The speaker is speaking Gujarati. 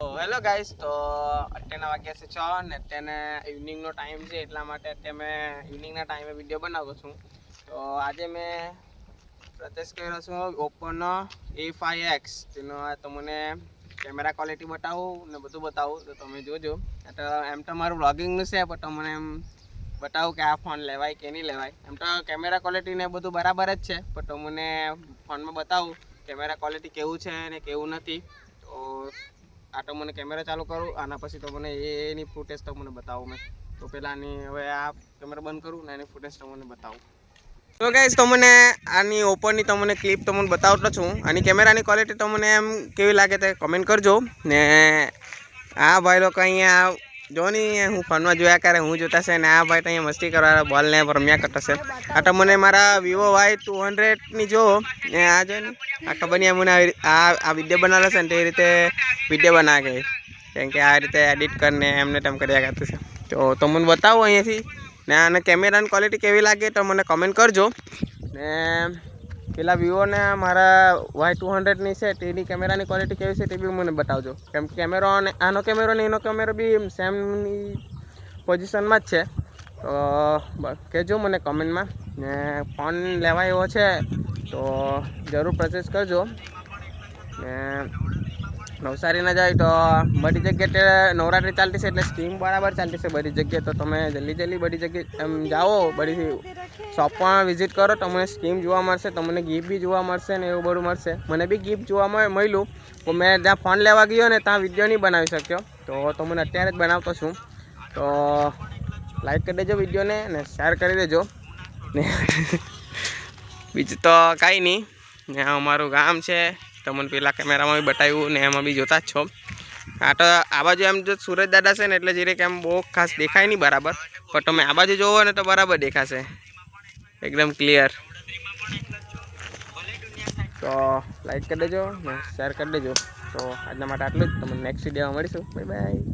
હેલો ગાઈસ, તો અત્યારના વાગ્યા છે 6 ને અત્યારને ઇવનિંગનો ટાઈમ છે, એટલા માટે અત્યારે મેં ઇવનિંગના ટાઈમે વિડીયો બનાવું છું. તો આજે મેં પ્રત્યક્ષ કર્યો છું ઓપ્પોનો A5X. તેનો તમને કેમેરા ક્વોલિટી બતાવું ને બધું બતાવું, તો તમે જોજો. તો એમ તો મારું વ્લોગિંગનું છે, પણ તમને એમ બતાવું કે આ ફોન લેવાય કે નહીં લેવાય. એમ તો કેમેરા ક્વોલિટી ને બધું બરાબર જ છે, પણ તમને ફોનમાં બતાવું કેમેરા ક્વોલિટી કેવું છે ને કેવું નથી. તો આ તો મને કેમેરા ચાલુ કરું, આના પછી તો મને એની ફૂટેજ તો મને બતાવું મેં. તો પહેલાંની હવે આ કેમેરા બંધ કરું ને એની ફૂટેજ તો મને બતાવું. તો ગાઈસ, તમને આની ઓપોની તમને ક્લિપ તમને બતાવતો છું. આની કેમેરાની ક્વોલિટી તમને એમ કેવી લાગે તે કમેન્ટ કરજો. ને આ ભાઈ લોકો અહીંયા જો નહીં, હું ફોનમાં જોયા કરે, હું જોતા છે ને આ ભાઈ તો અહીંયા મસ્તી કરવા બોલને રમ્યા કરતા છે. આ તો મને મારા વિવો Y200ની જો ને આ જો ને આ ખબર નહીં મને આ વિડીયો બનાવેલો છે ને તે રીતે વિડીયો બનાવે કે કેમ કે આ રીતે એડિટ કરીને એમને તેમ કર્યા કરતું છે. તો તમને બતાવો અહીંયાથી ને આને કેમેરાની ક્વોલિટી કેવી લાગે તો મને કમેન્ટ કરજો. ને પેલા વિવોને મારા Y200ની છે તેની કેમેરાની ક્વોલિટી કેવી છે તે બી મને બતાવજો. કેમ કે કેમેરો અને આનો કેમેરો ને એનો કેમેરો બી સેમની પોઝિશનમાં જ છે. તો કહેજો મને કમેન્ટમાં. ને ફોન લેવા એવો છે તો જરૂર પરચેસ કરજો. ને નવસારી ના જાય તો બધી જગ્યાએ નવરાત્રી ચાલતી છે એટલે સ્કીમ બરાબર ચાલતી છે બધી જગ્યાએ. તો તમે જલ્દી બધી જગ્યાએ એમ જાઓ, બધી શોપમાં વિઝિટ કરો, તમને સ્કીમ જોવા મળશે, તમને ગિફ્ટ બી જોવા મળશે ને એવું બધું મળશે. મને બી ગિફ્ટ જોવા મળ્યું, તો મેં જ્યાં ફોન લેવા ગયો ને ત્યાં વિડીયો નહીં બનાવી શક્યો, તો તમને અત્યારે જ બનાવતો છું. તો લાઈક કરી દેજો વિડીયોને ને શેર કરી દેજો ને બીજું તો કાંઈ નહીં. ને અમારું ગામ છે, તમને પેલા કેમેરામાં બી બતાવ્યું ને એમાં બી જોતા જ છો. આ તો આ બાજુ એમ જો સુરજ દાદા છે ને એટલે જરીક એમ બહુ ખાસ દેખાય નહીં બરાબર, પણ તમે આ બાજુ જોવો ને તો બરાબર દેખાશે, એકદમ ક્લિયર. તો લાઈક કરી દેજો ને શેર કરી દેજો. તો આજના માટે આટલું જ. તમને નેક્સ્ટ વિડીયોમાં મળીશું. Bye bye.